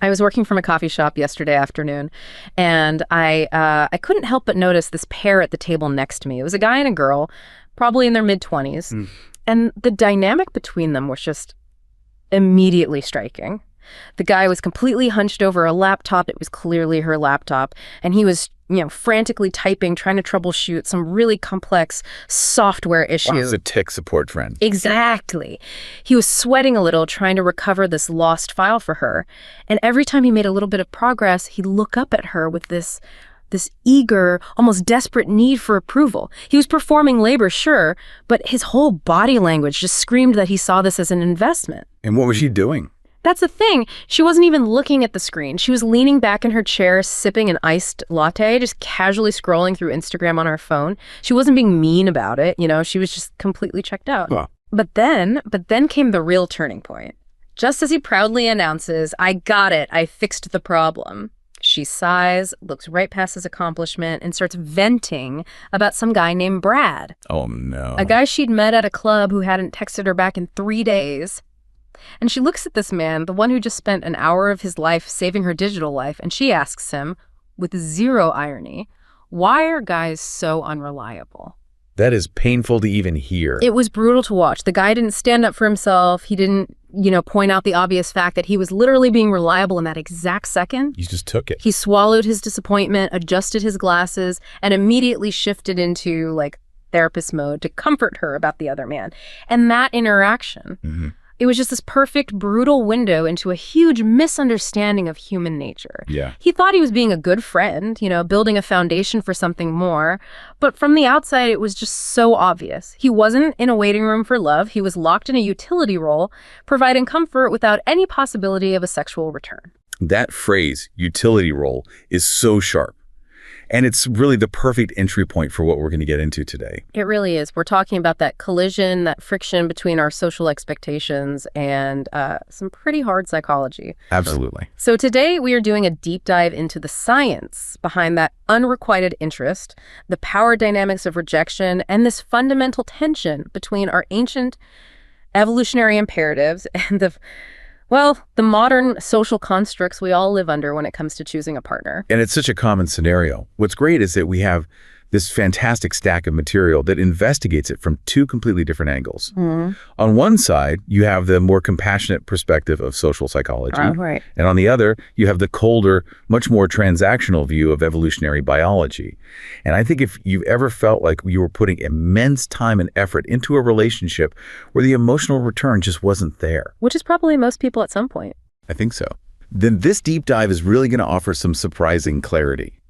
I was working from a coffee shop yesterday afternoon, and I couldn't help but notice this pair at the table next to me. It was a guy and a girl, probably in their mid-20s, and the dynamic between them was just immediately striking. The guy was completely hunched over a laptop. It was clearly her laptop, and he was, frantically typing, trying to troubleshoot some really complex software issue. Wow, it's a tech support friend. Exactly. He was sweating a little, trying to recover this lost file for her. And every time he made a little bit of progress, he'd look up at her with this eager, almost desperate need for approval. He was performing labor, sure, but his whole body language just screamed that he saw this as an investment. And what was she doing? That's the thing. She wasn't even looking at the screen. She was leaning back in her chair, sipping an iced latte, just casually scrolling through Instagram on her phone. She wasn't being mean about it, she was just completely checked out. Huh. But then came the real turning point. Just as he proudly announces, "I got it, I fixed the problem," she sighs, looks right past his accomplishment, and starts venting about some guy named Brad. Oh, no. A guy she'd met at a club who hadn't texted her back in 3 days. And she looks at this man, the one who just spent an hour of his life saving her digital life, and she asks him, with zero irony, why are guys so unreliable? That is painful to even hear. It was brutal to watch. The guy didn't stand up for himself. He didn't, point out the obvious fact that he was literally being reliable in that exact second. You just took it. He swallowed his disappointment, adjusted his glasses, and immediately shifted into, therapist mode to comfort her about the other man. And that interaction... It was just this perfect, brutal window into a huge misunderstanding of human nature. Yeah. He thought he was being a good friend, building a foundation for something more. But from the outside, it was just so obvious. He wasn't in a waiting room for love. He was locked in a utility role, providing comfort without any possibility of a sexual return. That phrase, utility role, is so sharp. And it's really the perfect entry point for what we're going to get into today. It really is. We're talking about that collision, that friction between our social expectations and some pretty hard psychology. Absolutely. So today we are doing a deep dive into the science behind that unrequited interest, the power dynamics of rejection, and this fundamental tension between our ancient evolutionary imperatives and the modern social constructs we all live under when it comes to choosing a partner. And it's such a common scenario. What's great is that we have this fantastic stack of material that investigates it from two completely different angles. On one side, you have the more compassionate perspective of social psychology. Right. And on the other, you have the colder, much more transactional view of evolutionary biology. And I think if you've ever felt like you were putting immense time and effort into a relationship where the emotional return just wasn't there. Which is probably most people at some point. I think so. Then this deep dive is really going to offer some surprising clarity.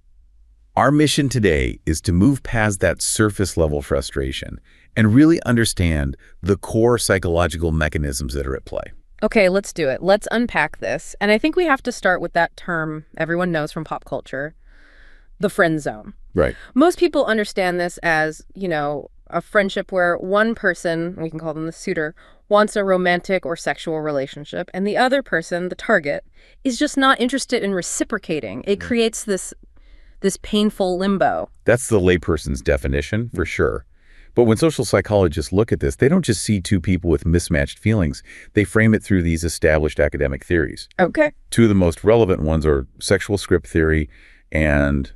Our mission today is to move past that surface level frustration and really understand the core psychological mechanisms that are at play. Okay, let's do it. Let's unpack this. And I think we have to start with that term everyone knows from pop culture, the friend zone. Right. Most people understand this as, a friendship where one person, we can call them the suitor, wants a romantic or sexual relationship, and the other person, the target, is just not interested in reciprocating. It creates this painful limbo. That's the layperson's definition, for sure. But when social psychologists look at this, they don't just see two people with mismatched feelings. They frame it through these established academic theories. Okay. Two of the most relevant ones are sexual script theory and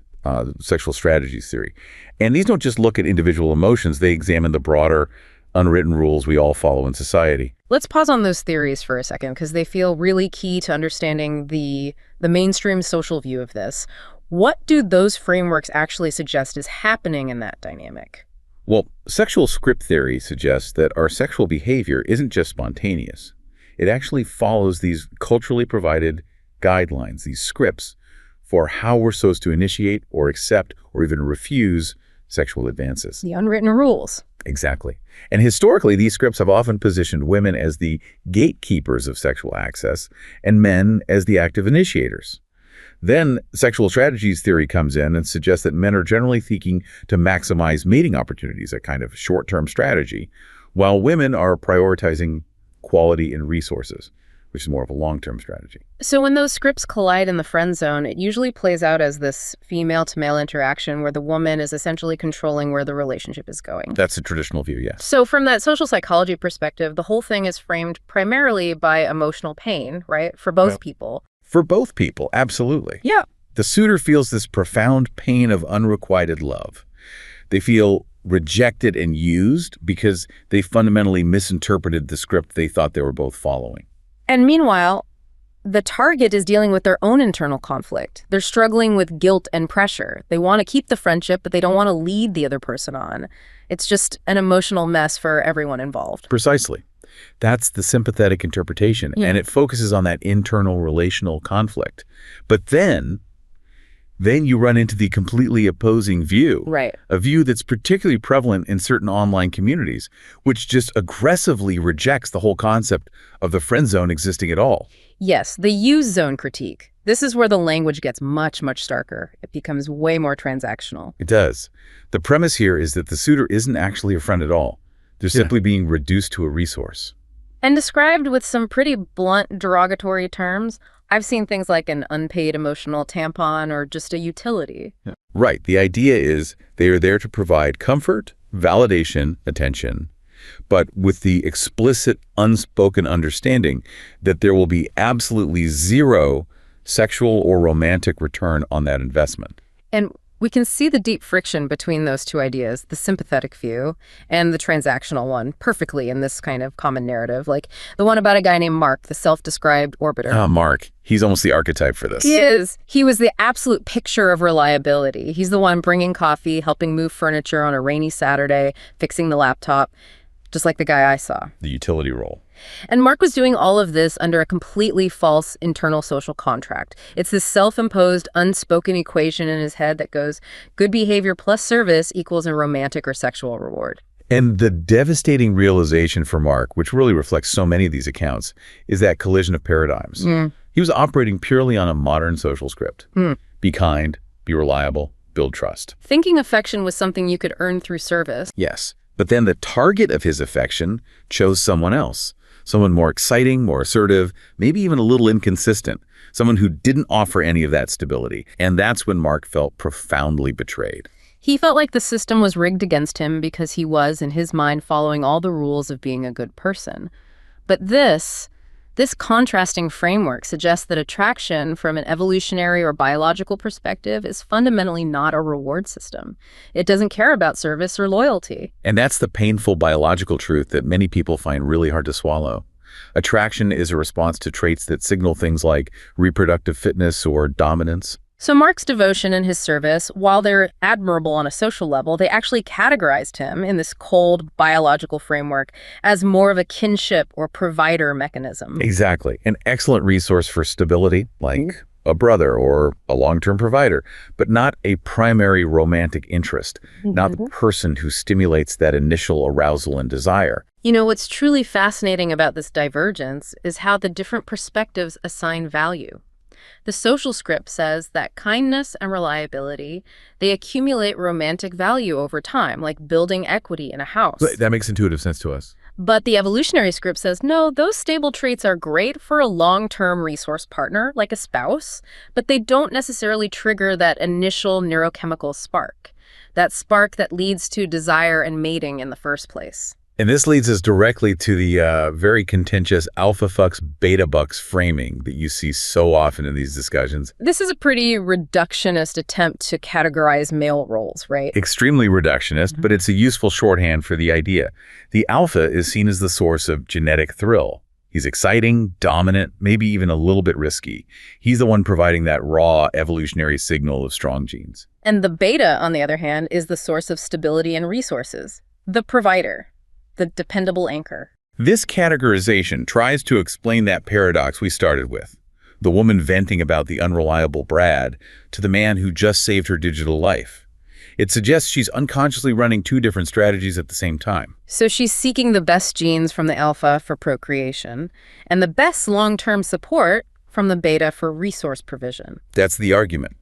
sexual strategies theory. And these don't just look at individual emotions. They examine the broader, unwritten rules we all follow in society. Let's pause on those theories for a second, because they feel really key to understanding the mainstream social view of this. What do those frameworks actually suggest is happening in that dynamic? Well, sexual script theory suggests that our sexual behavior isn't just spontaneous. It actually follows these culturally provided guidelines, these scripts, for how we're supposed to initiate or accept or even refuse sexual advances. The unwritten rules. Exactly. And historically, these scripts have often positioned women as the gatekeepers of sexual access and men as the active initiators. Then sexual strategies theory comes in and suggests that men are generally seeking to maximize mating opportunities, a kind of short-term strategy, while women are prioritizing quality and resources, which is more of a long-term strategy. So when those scripts collide in the friend zone, it usually plays out as this female-to-male interaction where the woman is essentially controlling where the relationship is going. That's a traditional view, yes. So from that social psychology perspective, the whole thing is framed primarily by emotional pain, right, for both people. For both people, absolutely. Yeah. The suitor feels this profound pain of unrequited love. They feel rejected and used because they fundamentally misinterpreted the script they thought they were both following. And meanwhile, the target is dealing with their own internal conflict. They're struggling with guilt and pressure. They want to keep the friendship, but they don't want to lead the other person on. It's just an emotional mess for everyone involved. Precisely. That's the sympathetic interpretation, and it focuses on that internal relational conflict. But then you run into the completely opposing view, Right. a view that's particularly prevalent in certain online communities, which just aggressively rejects the whole concept of the friend zone existing at all. Yes, the use zone critique. This is where the language gets much, much starker. It becomes way more transactional. It does. The premise here is that the suitor isn't actually a friend at all. They're simply being reduced to a resource. And described with some pretty blunt, derogatory terms. I've seen things like an unpaid emotional tampon or just a utility. Right. The idea is they are there to provide comfort, validation, attention, but with the explicit, unspoken understanding that there will be absolutely zero sexual or romantic return on that investment. And we can see the deep friction between those two ideas, the sympathetic view and the transactional one, perfectly in this kind of common narrative, like the one about a guy named Mark, the self-described orbiter. Ah, Mark. He's almost the archetype for this. He is. He was the absolute picture of reliability. He's the one bringing coffee, helping move furniture on a rainy Saturday, fixing the laptop, just like the guy I saw. The utility role. And Mark was doing all of this under a completely false internal social contract. It's this self-imposed, unspoken equation in his head that goes, good behavior plus service equals a romantic or sexual reward. And the devastating realization for Mark, which really reflects so many of these accounts, is that collision of paradigms. He was operating purely on a modern social script. Be kind, be reliable, build trust. Thinking affection was something you could earn through service. Yes, but then the target of his affection chose someone else. Someone more exciting, more assertive, maybe even a little inconsistent. Someone who didn't offer any of that stability. And that's when Mark felt profoundly betrayed. He felt like the system was rigged against him because he was, in his mind, following all the rules of being a good person. But this contrasting framework suggests that attraction from an evolutionary or biological perspective is fundamentally not a reward system. It doesn't care about service or loyalty. And that's the painful biological truth that many people find really hard to swallow. Attraction is a response to traits that signal things like reproductive fitness or dominance. So Mark's devotion and his service, while they're admirable on a social level, they actually categorized him in this cold biological framework as more of a kinship or provider mechanism. Exactly. An excellent resource for stability, like a brother or a long-term provider, but not a primary romantic interest, not the person who stimulates that initial arousal and desire. You know, what's truly fascinating about this divergence is how the different perspectives assign value. The social script says that kindness and reliability, they accumulate romantic value over time, like building equity in a house. That makes intuitive sense to us. But the evolutionary script says, no, those stable traits are great for a long-term resource partner, like a spouse, but they don't necessarily trigger that initial neurochemical spark, that spark that leads to desire and mating in the first place. And this leads us directly to the very contentious alpha fucks, beta bucks framing that you see so often in these discussions. This is a pretty reductionist attempt to categorize male roles, right? Extremely reductionist, but it's a useful shorthand for the idea. The alpha is seen as the source of genetic thrill. He's exciting, dominant, maybe even a little bit risky. He's the one providing that raw evolutionary signal of strong genes. And the beta, on the other hand, is the source of stability and resources. The provider. The dependable anchor. This categorization tries to explain that paradox we started with. The woman venting about the unreliable Brad to the man who just saved her digital life. It suggests she's unconsciously running two different strategies at the same time. So she's seeking the best genes from the alpha for procreation and the best long-term support from the beta for resource provision. That's the argument.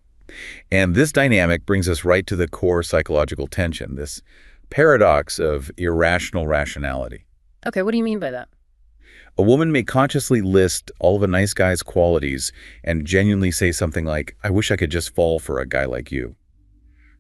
And this dynamic brings us right to the core psychological tension, this paradox of irrational rationality. Okay, what do you mean by that? A woman may consciously list all of a nice guy's qualities and genuinely say something like, I wish I could just fall for a guy like you.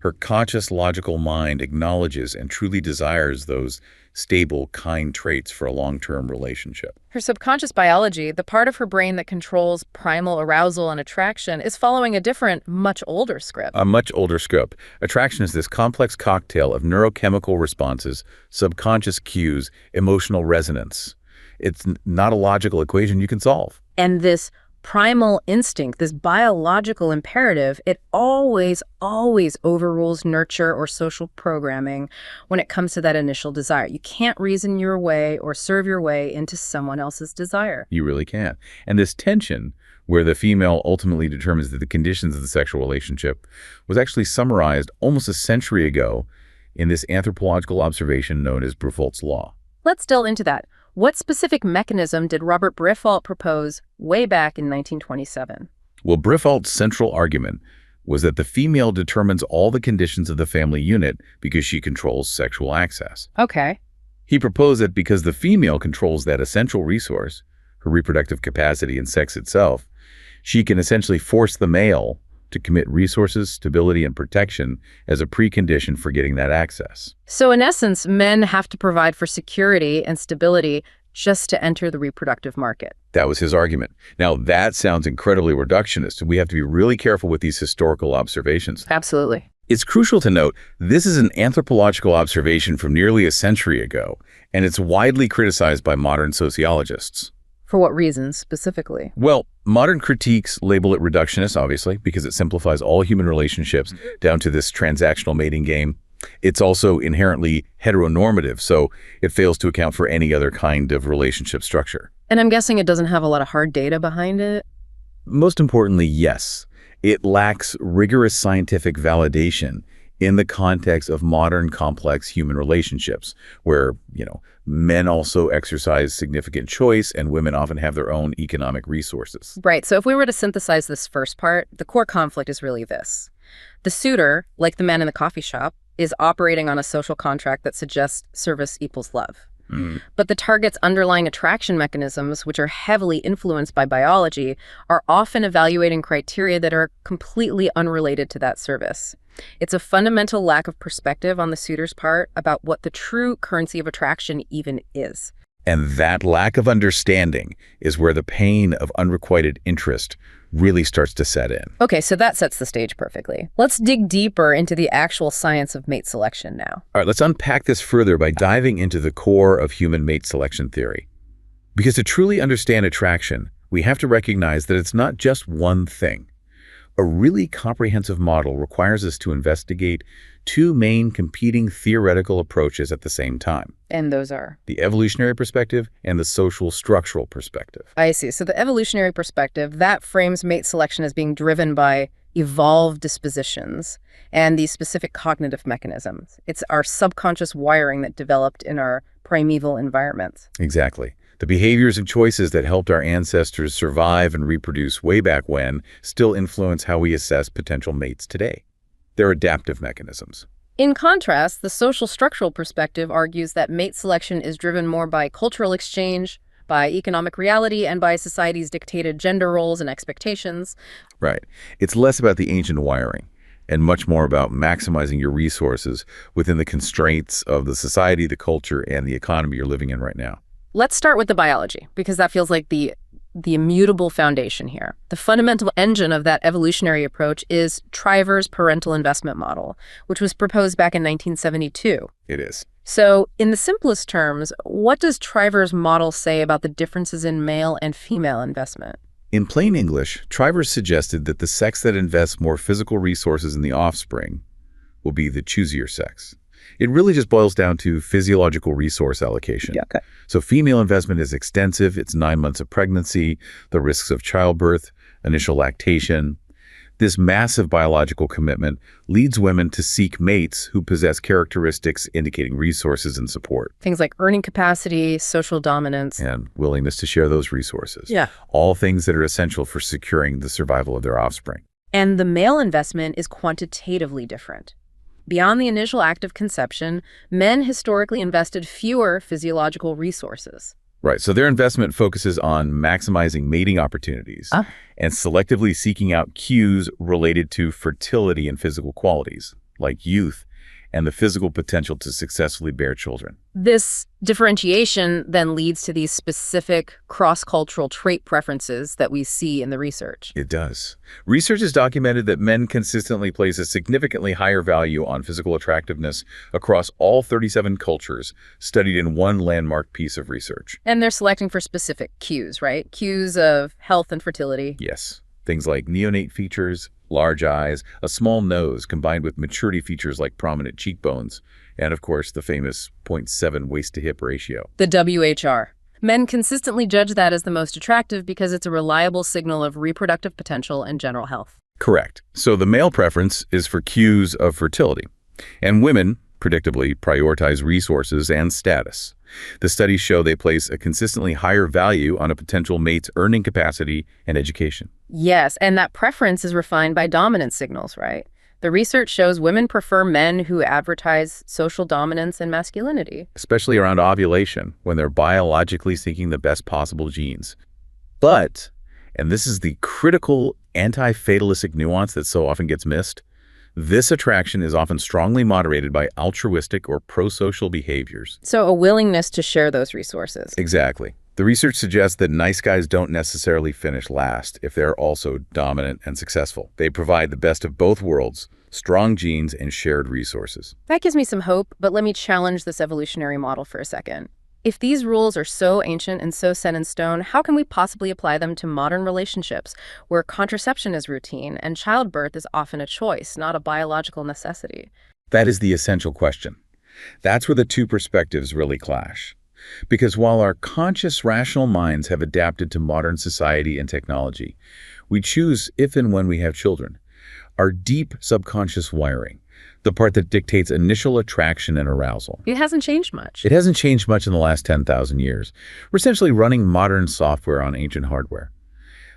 Her conscious, logical mind acknowledges and truly desires those stable, kind traits for a long-term relationship. Her subconscious biology, the part of her brain that controls primal arousal and attraction, is following a different, much older script. A much older script. Attraction is this complex cocktail of neurochemical responses, subconscious cues, emotional resonance. It's not a logical equation you can solve. And this primal instinct, this biological imperative, it always overrules nurture or social programming when it comes to that initial desire. You can't reason your way or serve your way into someone else's desire. You really can't. And this tension, where the female ultimately determines the conditions of the sexual relationship, was actually summarized almost a century ago in this anthropological observation known as Briffault's law. Let's delve into that. What specific mechanism did Robert Briffault propose way back in 1927? Well, Briffault's central argument was that the female determines all the conditions of the family unit because she controls sexual access. Okay. He proposed that because the female controls that essential resource, her reproductive capacity and sex itself, she can essentially force the male to commit resources, stability, and protection as a precondition for getting that access. So in essence, men have to provide for security and stability just to enter the reproductive market. That was his argument. Now, that sounds incredibly reductionist, and we have to be really careful with these historical observations. Absolutely. It's crucial to note this is an anthropological observation from nearly a century ago, and it's widely criticized by modern sociologists. For what reasons, specifically? Well, modern critiques label it reductionist, obviously, because it simplifies all human relationships down to this transactional mating game. It's also inherently heteronormative, so it fails to account for any other kind of relationship structure. And I'm guessing it doesn't have a lot of hard data behind it? Most importantly, yes. It lacks rigorous scientific validation in the context of modern complex human relationships where, men also exercise significant choice and women often have their own economic resources. Right. So if we were to synthesize this first part, the core conflict is really this. The suitor, like the man in the coffee shop, is operating on a social contract that suggests service equals love. But the target's underlying attraction mechanisms, which are heavily influenced by biology, are often evaluating criteria that are completely unrelated to that service. It's a fundamental lack of perspective on the suitor's part about what the true currency of attraction even is. And that lack of understanding is where the pain of unrequited interest really starts to set in. Okay, so that sets the stage perfectly. Let's dig deeper into the actual science of mate selection now. All right, let's unpack this further by diving into the core of human mate selection theory. Because to truly understand attraction, we have to recognize that it's not just one thing. A really comprehensive model requires us to investigate two main competing theoretical approaches at the same time. And those are? The evolutionary perspective and the social structural perspective. I see. So the evolutionary perspective, that frames mate selection as being driven by evolved dispositions and these specific cognitive mechanisms. It's our subconscious wiring that developed in our primeval environments. Exactly. The behaviors and choices that helped our ancestors survive and reproduce way back when still influence how we assess potential mates today. They're adaptive mechanisms. In contrast, the social structural perspective argues that mate selection is driven more by cultural exchange, by economic reality, and by society's dictated gender roles and expectations. Right. It's less about the ancient wiring and much more about maximizing your resources within the constraints of the society, the culture, and the economy you're living in right now. Let's start with the biology, because that feels like the immutable foundation here. The fundamental engine of that evolutionary approach is Triver's parental investment model, which was proposed back in 1972. It is. So, in the simplest terms, what does Triver's model say about the differences in male and female investment? In plain English, Triver suggested that the sex that invests more physical resources in the offspring will be the choosier sex. It really just boils down to physiological resource allocation. Yeah, okay. So female investment is extensive. It's 9 months of pregnancy, the risks of childbirth, initial lactation. This massive biological commitment leads women to seek mates who possess characteristics indicating resources and support. Things like earning capacity, social dominance. And willingness to share those resources. Yeah. All things that are essential for securing the survival of their offspring. And the male investment is quantitatively different. Beyond the initial act of conception, men historically invested fewer physiological resources. Right, so their investment focuses on maximizing mating opportunities and selectively seeking out cues related to fertility and physical qualities. like youth, and the physical potential to successfully bear children. This differentiation then leads to these specific cross-cultural trait preferences that we see in the research. It does. Research has documented that men consistently place a significantly higher value on physical attractiveness across all 37 cultures studied in one landmark piece of research. And they're selecting for specific cues, right? Cues of health and fertility. Yes. Things like neonate features, large eyes, a small nose combined with maturity features like prominent cheekbones, and of course the famous 0.7 waist-to-hip ratio. The WHR. Men consistently judge that as the most attractive because it's a reliable signal of reproductive potential and general health. Correct. So the male preference is for cues of fertility, and women, predictably, prioritize resources and status. The studies show they place a consistently higher value on a potential mate's earning capacity and education. Yes, and that preference is refined by dominance signals, right? The research shows women prefer men who advertise social dominance and masculinity. Especially around ovulation, when they're biologically seeking the best possible genes. But, and this is the critical anti-fatalistic nuance that so often gets missed, this attraction is often strongly moderated by altruistic or pro-social behaviors. So a willingness to share those resources. Exactly. The research suggests that nice guys don't necessarily finish last if they're also dominant and successful. They provide the best of both worlds, strong genes and shared resources. That gives me some hope, but let me challenge this evolutionary model for a second. If these rules are so ancient and so set in stone, how can we possibly apply them to modern relationships where contraception is routine and childbirth is often a choice, not a biological necessity? That is the essential question. That's where the two perspectives really clash. Because while our conscious, rational minds have adapted to modern society and technology, we choose if and when we have children. Our deep subconscious wiring, the part that dictates initial attraction and arousal. It hasn't changed much. It hasn't changed much in the last 10,000 years. We're essentially running modern software on ancient hardware.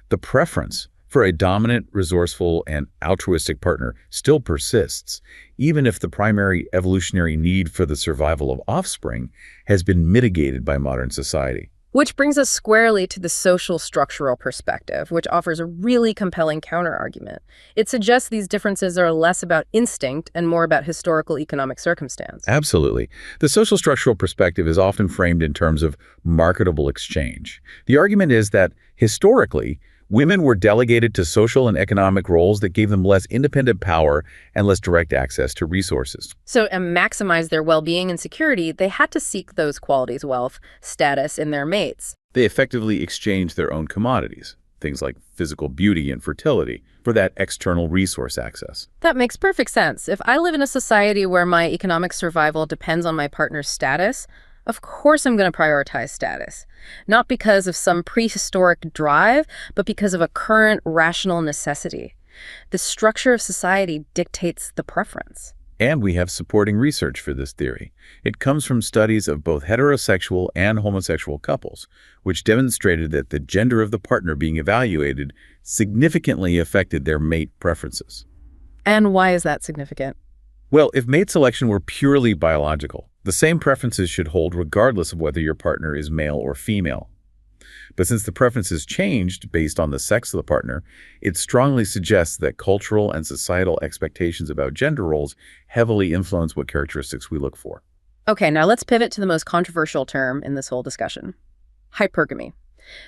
The preference for a dominant, resourceful, and altruistic partner still persists, even if the primary evolutionary need for the survival of offspring has been mitigated by modern society. Which brings us squarely to the social structural perspective, which offers a really compelling counterargument. It suggests these differences are less about instinct and more about historical economic circumstance. Absolutely. The social structural perspective is often framed in terms of marketable exchange. The argument is that, historically, women were delegated to social and economic roles that gave them less independent power and less direct access to resources. So to maximize their well-being and security, they had to seek those qualities, wealth, status, in their mates. They effectively exchanged their own commodities, things like physical beauty and fertility, for that external resource access. That makes perfect sense. If I live in a society where my economic survival depends on my partner's status, of course I'm going to prioritize status. Not because of some prehistoric drive, but because of a current rational necessity. The structure of society dictates the preference. And we have supporting research for this theory. It comes from studies of both heterosexual and homosexual couples, which demonstrated that the gender of the partner being evaluated significantly affected their mate preferences. And why is that significant? Well, if mate selection were purely biological, the same preferences should hold regardless of whether your partner is male or female. But since the preferences changed based on the sex of the partner, it strongly suggests that cultural and societal expectations about gender roles heavily influence what characteristics we look for. Okay, now let's pivot to the most controversial term in this whole discussion. Hypergamy.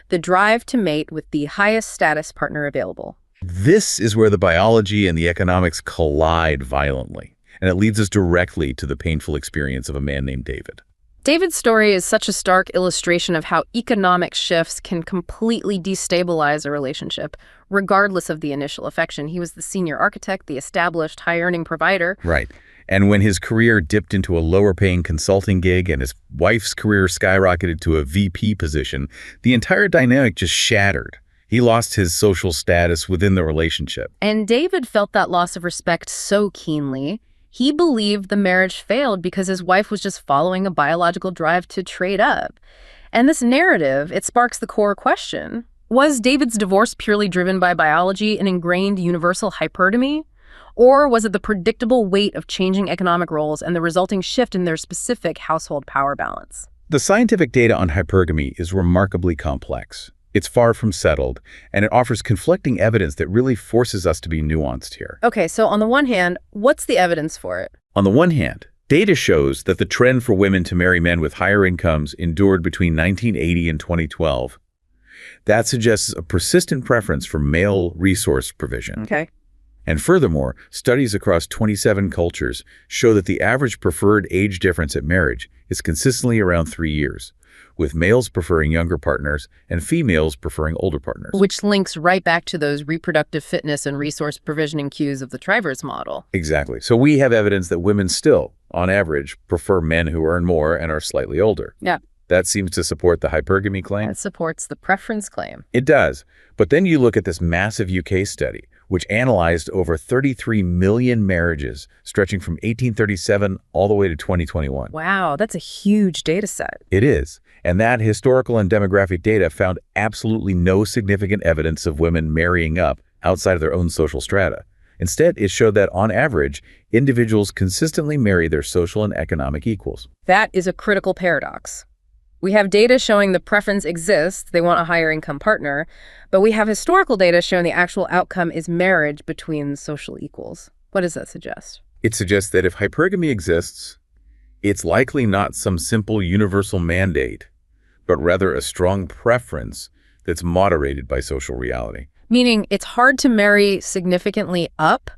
The drive to mate with the highest status partner available. This is where the biology and the economics collide violently, and it leads us directly to the painful experience of a man named David. David's story is such a stark illustration of how economic shifts can completely destabilize a relationship, regardless of the initial affection. He was the senior architect, the established, high-earning provider. Right. And when his career dipped into a lower-paying consulting gig and his wife's career skyrocketed to a VP position, the entire dynamic just shattered. He lost his social status within the relationship. And David felt that loss of respect so keenly. He believed the marriage failed because his wife was just following a biological drive to trade up. And this narrative, it sparks the core question. Was David's divorce purely driven by biology and ingrained universal hypergamy? Or was it the predictable weight of changing economic roles and the resulting shift in their specific household power balance? The scientific data on hypergamy is remarkably complex. It's far from settled, and it offers conflicting evidence that really forces us to be nuanced here. Okay, so on the one hand, what's the evidence for it? On the one hand, data shows that the trend for women to marry men with higher incomes endured between 1980 and 2012. That suggests a persistent preference for male resource provision. Okay. And furthermore, studies across 27 cultures show that the average preferred age difference at marriage is consistently around 3 years, with males preferring younger partners and females preferring older partners. Which links right back to those reproductive fitness and resource provisioning cues of the Trivers model. Exactly. So we have evidence that women still, on average, prefer men who earn more and are slightly older. Yeah. That seems to support the hypergamy claim. It supports the preference claim. It does. But then you look at this massive UK study, which analyzed over 33 million marriages stretching from 1837 all the way to 2021. Wow, that's a huge data set. It is. And that historical and demographic data found absolutely no significant evidence of women marrying up outside of their own social strata. Instead, it showed that, on average, individuals consistently marry their social and economic equals. That is a critical paradox. We have data showing the preference exists, they want a higher income partner, but we have historical data showing the actual outcome is marriage between social equals. What does that suggest? It suggests that if hypergamy exists, it's likely not some simple universal mandate, but rather a strong preference that's moderated by social reality. Meaning it's hard to marry significantly up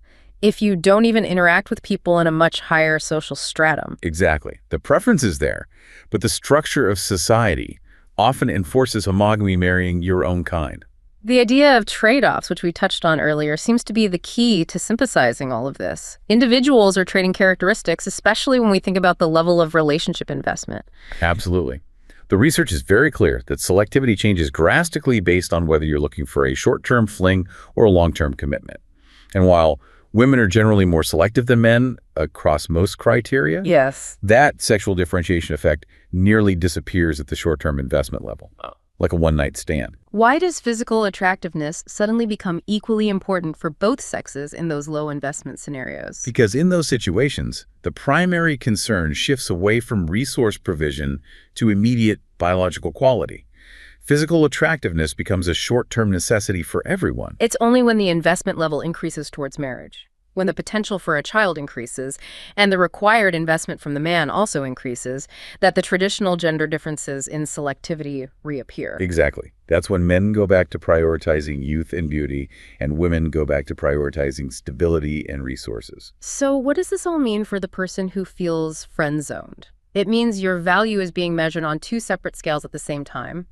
if you don't even interact with people in a much higher social stratum. Exactly. The preference is there, but the structure of society often enforces homogamy, marrying your own kind. The idea of trade-offs, which we touched on earlier, seems to be the key to synthesizing all of this. Individuals are trading characteristics, especially when we think about the level of relationship investment. Absolutely. The research is very clear that selectivity changes drastically based on whether you're looking for a short-term fling or a long-term commitment. And while women are generally more selective than men across most criteria, Yes. that sexual differentiation effect nearly disappears at the short-term investment level, like a one-night stand. Why does physical attractiveness suddenly become equally important for both sexes in those low investment scenarios? Because in those situations, the primary concern shifts away from resource provision to immediate biological quality. Physical attractiveness becomes a short-term necessity for everyone. It's only when the investment level increases towards marriage, when the potential for a child increases, and the required investment from the man also increases, that the traditional gender differences in selectivity reappear. Exactly. That's when men go back to prioritizing youth and beauty, and women go back to prioritizing stability and resources. So what does this all mean for the person who feels friend-zoned? It means your value is being measured on two separate scales at the same time.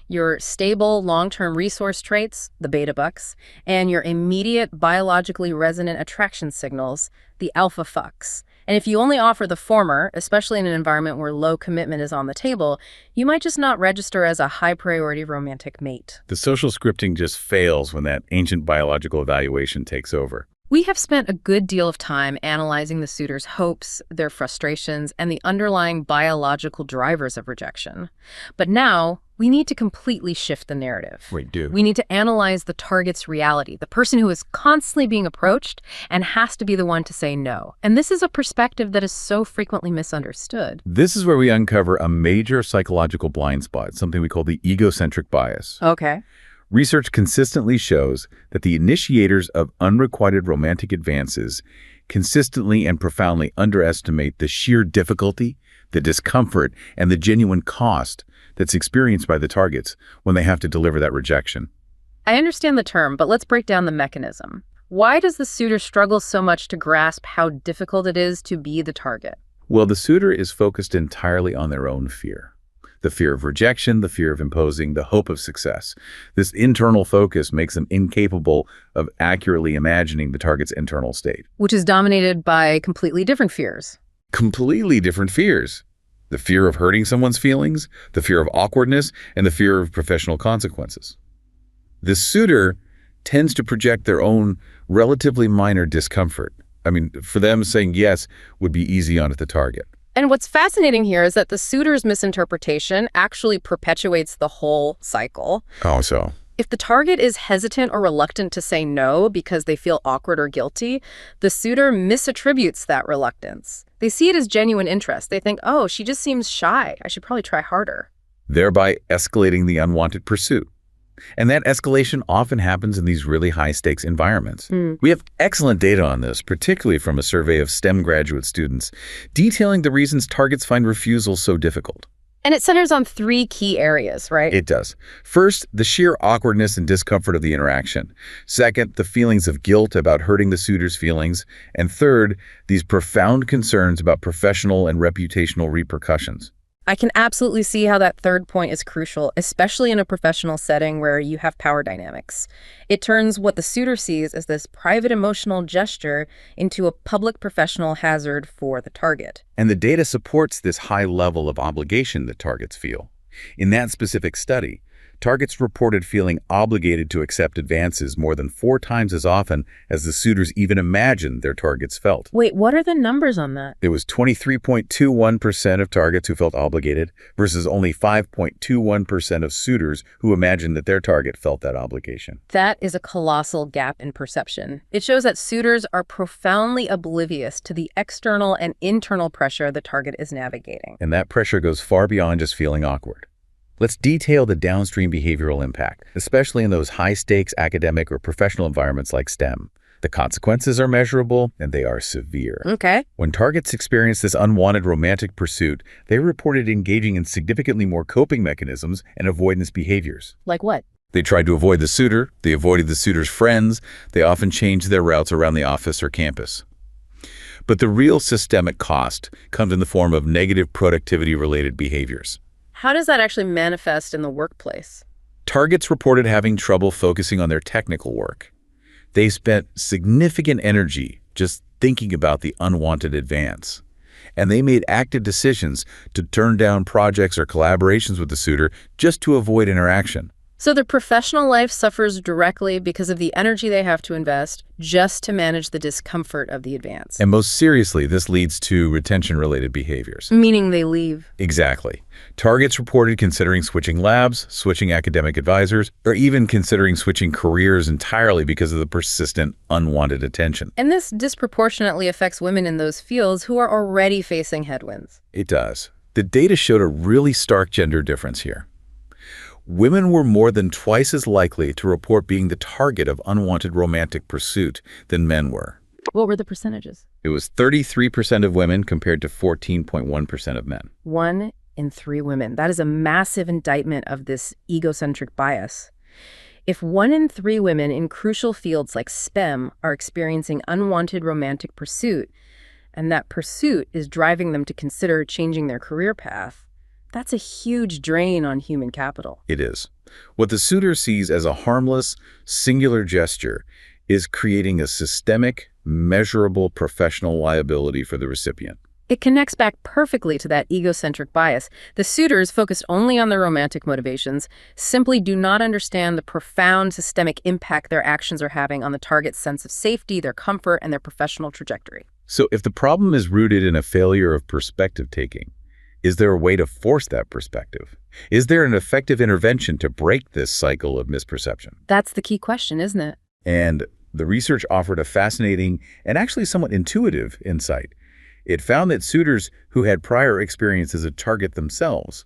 Your stable long-term resource traits, the beta bucks, and your immediate biologically resonant attraction signals, the alpha fucks. And if you only offer the former, especially in an environment where low commitment is on the table, you might just not register as a high-priority romantic mate. The social scripting just fails when that ancient biological evaluation takes over. We have spent a good deal of time analyzing the suitor's hopes, their frustrations, and the underlying biological drivers of rejection. But now, we need to completely shift the narrative. Wait, do? We need to analyze the target's reality, the person who is constantly being approached and has to be the one to say no. And this is a perspective that is so frequently misunderstood. This is where we uncover a major psychological blind spot, something we call the egocentric bias. Okay. Research consistently shows that the initiators of unrequited romantic advances consistently and profoundly underestimate the sheer difficulty, the discomfort, and the genuine cost that's experienced by the targets when they have to deliver that rejection. I understand the term, but let's break down the mechanism. Why does the suitor struggle so much to grasp how difficult it is to be the target? Well, the suitor is focused entirely on their own fear. The fear of rejection, the fear of imposing, the hope of success. This internal focus makes them incapable of accurately imagining the target's internal state. Which is dominated by completely different fears. Completely different fears. The fear of hurting someone's feelings, the fear of awkwardness, and the fear of professional consequences. The suitor tends to project their own relatively minor discomfort. I mean, for them, saying yes would be easy on the target. And what's fascinating here is that the suitor's misinterpretation actually perpetuates the whole cycle. Oh, so? If the target is hesitant or reluctant to say no because they feel awkward or guilty, the suitor misattributes that reluctance. They see it as genuine interest. They think, oh, she just seems shy. I should probably try harder. Thereby escalating the unwanted pursuit. And that escalation often happens in these really high-stakes environments. We have excellent data on this, particularly from a survey of STEM graduate students, detailing the reasons targets find refusal so difficult. And it centers on 3 key areas, right? It does. First, the sheer awkwardness and discomfort of the interaction. Second, the feelings of guilt about hurting the suitor's feelings. And third, these profound concerns about professional and reputational repercussions. I can absolutely see how that third point is crucial, especially in a professional setting where you have power dynamics. It turns what the suitor sees as this private emotional gesture into a public professional hazard for the target. And the data supports this high level of obligation that targets feel. In that specific study, targets reported feeling obligated to accept advances more than 4 times as often as the suitors even imagined their targets felt. Wait, what are the numbers on that? It was 23.21% of targets who felt obligated versus only 5.21% of suitors who imagined that their target felt that obligation. That is a colossal gap in perception. It shows that suitors are profoundly oblivious to the external and internal pressure the target is navigating. And that pressure goes far beyond just feeling awkward. Let's detail the downstream behavioral impact, especially in those high-stakes academic or professional environments like STEM. The consequences are measurable, and they are severe. Okay. When targets experienced this unwanted romantic pursuit, they reported engaging in significantly more coping mechanisms and avoidance behaviors. Like what? They tried to avoid the suitor, they avoided the suitor's friends, they often changed their routes around the office or campus. But the real systemic cost comes in the form of negative productivity-related behaviors. How does that actually manifest in the workplace? Targets reported having trouble focusing on their technical work. They spent significant energy just thinking about the unwanted advance. And they made active decisions to turn down projects or collaborations with the suitor just to avoid interaction. So their professional life suffers directly because of the energy they have to invest just to manage the discomfort of the advance. And most seriously, this leads to retention-related behaviors. Meaning they leave. Exactly. Targets reported considering switching labs, switching academic advisors, or even considering switching careers entirely because of the persistent, unwanted attention. And this disproportionately affects women in those fields who are already facing headwinds. It does. The data showed a really stark gender difference here. Women were more than twice as likely to report being the target of unwanted romantic pursuit than men were. What were the percentages? It was 33% of women compared to 14.1% of men. 1 in 3 women. That is a massive indictment of this egocentric bias. If 1 in 3 women in crucial fields like STEM are experiencing unwanted romantic pursuit, and that pursuit is driving them to consider changing their career path, that's a huge drain on human capital. It is. What the suitor sees as a harmless, singular gesture is creating a systemic, measurable professional liability for the recipient. It connects back perfectly to that egocentric bias. The suitors, focused only on their romantic motivations, simply do not understand the profound systemic impact their actions are having on the target's sense of safety, their comfort, and their professional trajectory. So if the problem is rooted in a failure of perspective-taking, is there a way to force that perspective? Is there an effective intervention to break this cycle of misperception? That's the key question, isn't it? And the research offered a fascinating and actually somewhat intuitive insight. It found that suitors who had prior experience as a target themselves,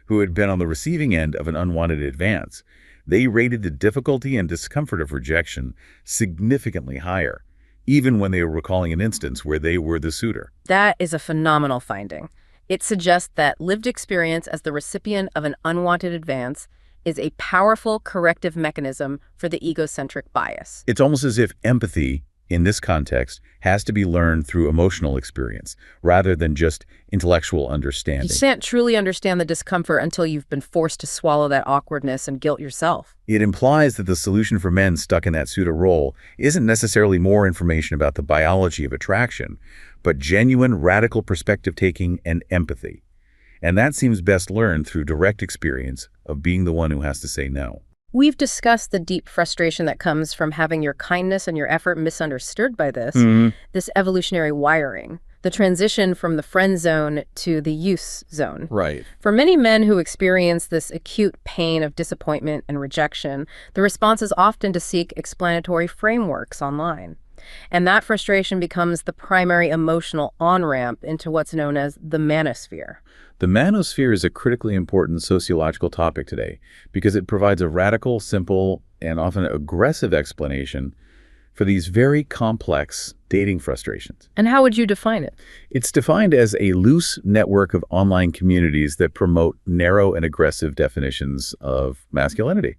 who had been on the receiving end of an unwanted advance, they rated the difficulty and discomfort of rejection significantly higher, even when they were recalling an instance where they were the suitor. That is a phenomenal finding. It suggests that lived experience as the recipient of an unwanted advance is a powerful corrective mechanism for the egocentric bias. It's almost as if empathy, in this context, has to be learned through emotional experience rather than just intellectual understanding. You can't truly understand the discomfort until you've been forced to swallow that awkwardness and guilt yourself. It implies that the solution for men stuck in that suitor role isn't necessarily more information about the biology of attraction, but genuine radical perspective-taking and empathy. And that seems best learned through direct experience of being the one who has to say no. We've discussed the deep frustration that comes from having your kindness and your effort misunderstood by this evolutionary wiring, the transition from the friend zone to the use zone. Right. For many men who experience this acute pain of disappointment and rejection, the response is often to seek explanatory frameworks online. And that frustration becomes the primary emotional on-ramp into what's known as the manosphere. The manosphere is a critically important sociological topic today because it provides a radical, simple, and often aggressive explanation for these very complex dating frustrations. And how would you define it? It's defined as a loose network of online communities that promote narrow and aggressive definitions of masculinity.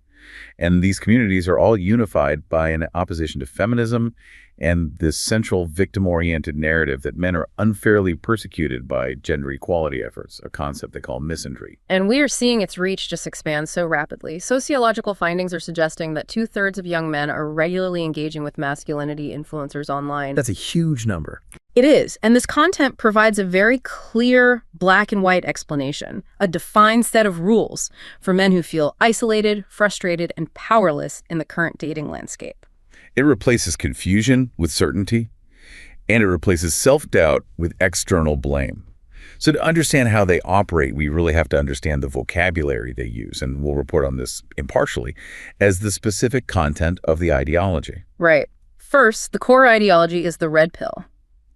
And these communities are all unified by an opposition to feminism and this central victim-oriented narrative that men are unfairly persecuted by gender equality efforts, a concept they call misandry. And we are seeing its reach just expand so rapidly. Sociological findings are suggesting that 2/3 of young men are regularly engaging with masculinity influencers online. That's a huge number. It is, and this content provides a very clear black and white explanation, a defined set of rules for men who feel isolated, frustrated, and powerless in the current dating landscape. It replaces confusion with certainty, and it replaces self-doubt with external blame. So to understand how they operate, we really have to understand the vocabulary they use, and we'll report on this impartially, as the specific content of the ideology. Right. First, the core ideology is the red pill.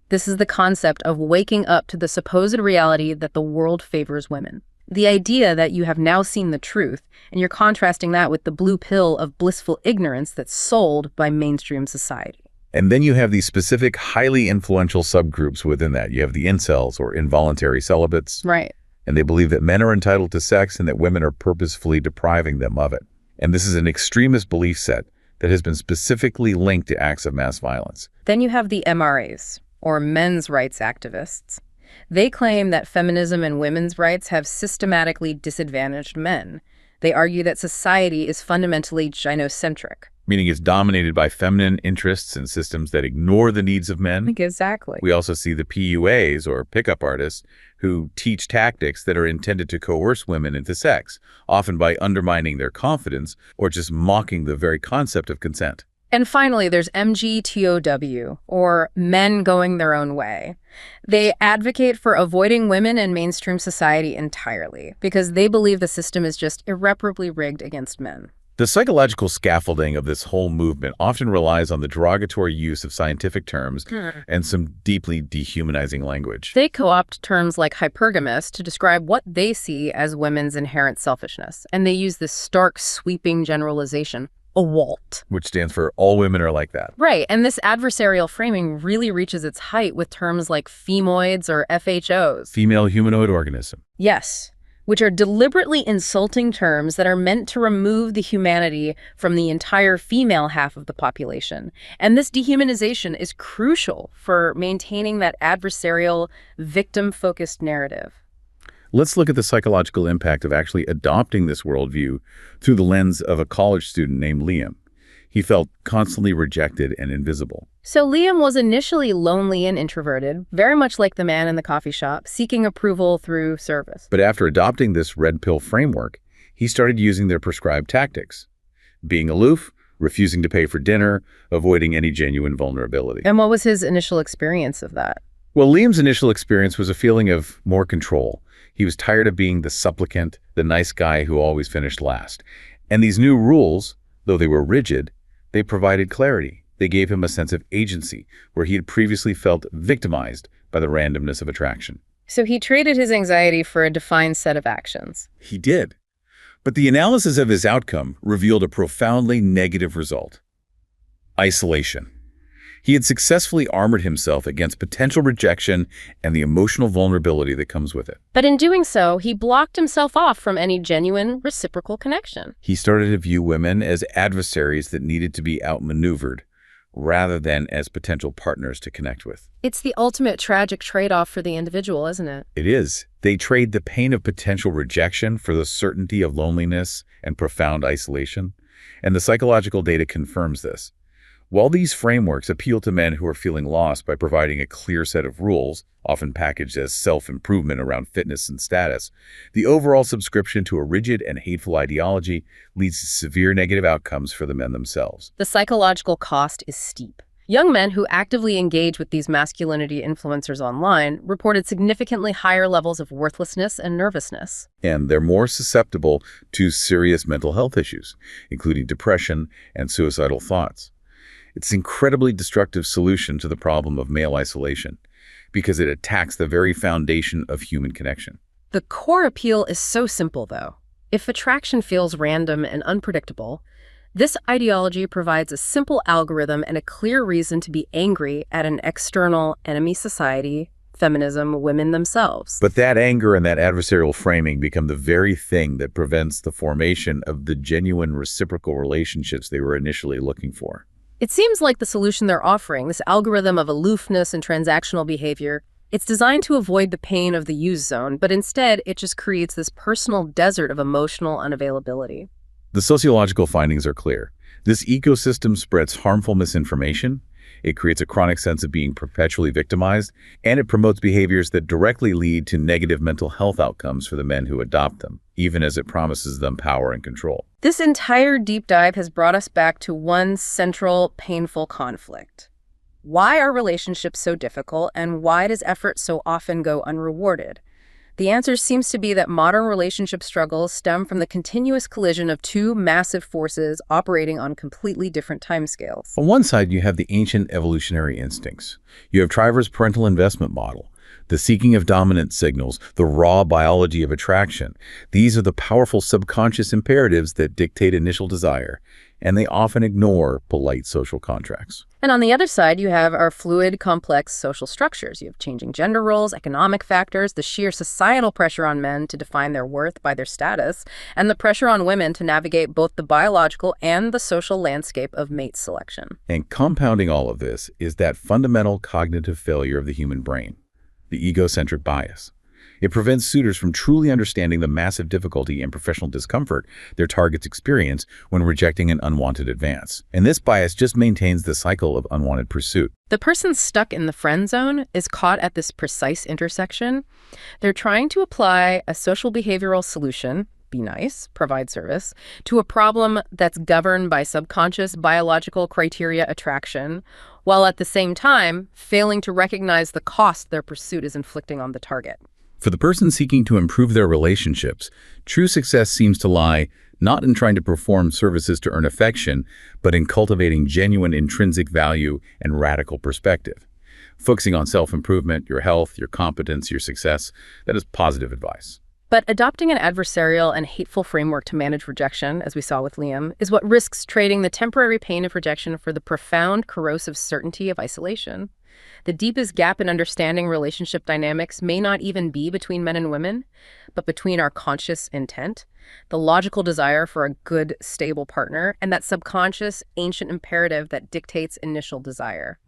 This is the concept of waking up to the supposed reality that the world favors women. The idea that you have now seen the truth, and you're contrasting that with the blue pill of blissful ignorance that's sold by mainstream society. And then you have these specific, highly influential subgroups within that. You have the incels, or involuntary celibates. Right. And they believe that men are entitled to sex and that women are purposefully depriving them of it. And this is an extremist belief set that has been specifically linked to acts of mass violence. Then you have the MRAs, or men's rights activists. They claim that feminism and women's rights have systematically disadvantaged men. They argue that society is fundamentally gynocentric. Meaning it's dominated by feminine interests and systems that ignore the needs of men. Exactly. We also see the PUAs, or pickup artists, who teach tactics that are intended to coerce women into sex, often by undermining their confidence or just mocking the very concept of consent. And finally, there's MGTOW, or men going their own way. They advocate for avoiding women in mainstream society entirely because they believe the system is just irreparably rigged against men. The psychological scaffolding of this whole movement often relies on the derogatory use of scientific terms and some deeply dehumanizing language. They co-opt terms like hypergamous to describe what they see as women's inherent selfishness, and they use this stark, sweeping generalization, a WALT. Which stands for all women are like that. Right, and this adversarial framing really reaches its height with terms like femoids or FHOs. Female humanoid organism. Yes, which are deliberately insulting terms that are meant to remove the humanity from the entire female half of the population. And this dehumanization is crucial for maintaining that adversarial, victim-focused narrative. Let's look at the psychological impact of actually adopting this worldview through the lens of a college student named Liam. He felt constantly rejected and invisible. So Liam was initially lonely and introverted, very much like the man in the coffee shop, seeking approval through service. But after adopting this red pill framework, he started using their prescribed tactics. Being aloof, refusing to pay for dinner, avoiding any genuine vulnerability. And what was his initial experience of that? Well, Liam's initial experience was a feeling of more control. He was tired of being the supplicant, the nice guy who always finished last. And these new rules, though they were rigid, they provided clarity. They gave him a sense of agency, where he had previously felt victimized by the randomness of attraction. So he traded his anxiety for a defined set of actions. He did. But the analysis of his outcome revealed a profoundly negative result: isolation. He had successfully armored himself against potential rejection and the emotional vulnerability that comes with it. But in doing so, he blocked himself off from any genuine reciprocal connection. He started to view women as adversaries that needed to be outmaneuvered, rather than as potential partners to connect with. It's the ultimate tragic trade-off for the individual, isn't it? It is. They trade the pain of potential rejection for the certainty of loneliness and profound isolation. And the psychological data confirms this. While these frameworks appeal to men who are feeling lost by providing a clear set of rules, often packaged as self-improvement around fitness and status, the overall subscription to a rigid and hateful ideology leads to severe negative outcomes for the men themselves. The psychological cost is steep. Young men who actively engage with these masculinity influencers online reported significantly higher levels of worthlessness and nervousness. And they're more susceptible to serious mental health issues, including depression and suicidal thoughts. It's an incredibly destructive solution to the problem of male isolation because it attacks the very foundation of human connection. The core appeal is so simple, though. If attraction feels random and unpredictable, this ideology provides a simple algorithm and a clear reason to be angry at an external enemy society, feminism, women themselves. But that anger and that adversarial framing become the very thing that prevents the formation of the genuine reciprocal relationships they were initially looking for. It seems like the solution they're offering, this algorithm of aloofness and transactional behavior, it's designed to avoid the pain of the use zone, but instead it just creates this personal desert of emotional unavailability. The sociological findings are clear. This ecosystem spreads harmful misinformation, it creates a chronic sense of being perpetually victimized, and it promotes behaviors that directly lead to negative mental health outcomes for the men who adopt them, even as it promises them power and control. This entire deep dive has brought us back to one central, painful conflict. Why are relationships so difficult, and why does effort so often go unrewarded? The answer seems to be that modern relationship struggles stem from the continuous collision of two massive forces operating on completely different timescales. On one side, you have the ancient evolutionary instincts. You have Travers' parental investment model, the seeking of dominant signals, the raw biology of attraction. These are the powerful subconscious imperatives that dictate initial desire, and they often ignore polite social contracts. And on the other side, you have our fluid, complex social structures. You have changing gender roles, economic factors, the sheer societal pressure on men to define their worth by their status, and the pressure on women to navigate both the biological and the social landscape of mate selection. And compounding all of this is that fundamental cognitive failure of the human brain, the egocentric bias. It prevents suitors from truly understanding the massive difficulty and professional discomfort their targets experience when rejecting an unwanted advance. And this bias just maintains the cycle of unwanted pursuit. The person stuck in the friend zone is caught at this precise intersection. They're trying to apply a social behavioral solution, be nice, provide service, to a problem that's governed by subconscious biological criteria attraction, while at the same time failing to recognize the cost their pursuit is inflicting on the target. For the person seeking to improve their relationships, true success seems to lie not in trying to perform services to earn affection, but in cultivating genuine intrinsic value and radical perspective. Focusing on self-improvement, your health, your competence, your success, that is positive advice. But adopting an adversarial and hateful framework to manage rejection, as we saw with Liam, is what risks trading the temporary pain of rejection for the profound, corrosive certainty of isolation. The deepest gap in understanding relationship dynamics may not even be between men and women, but between our conscious intent, the logical desire for a good, stable partner, and that subconscious, ancient imperative that dictates initial desire.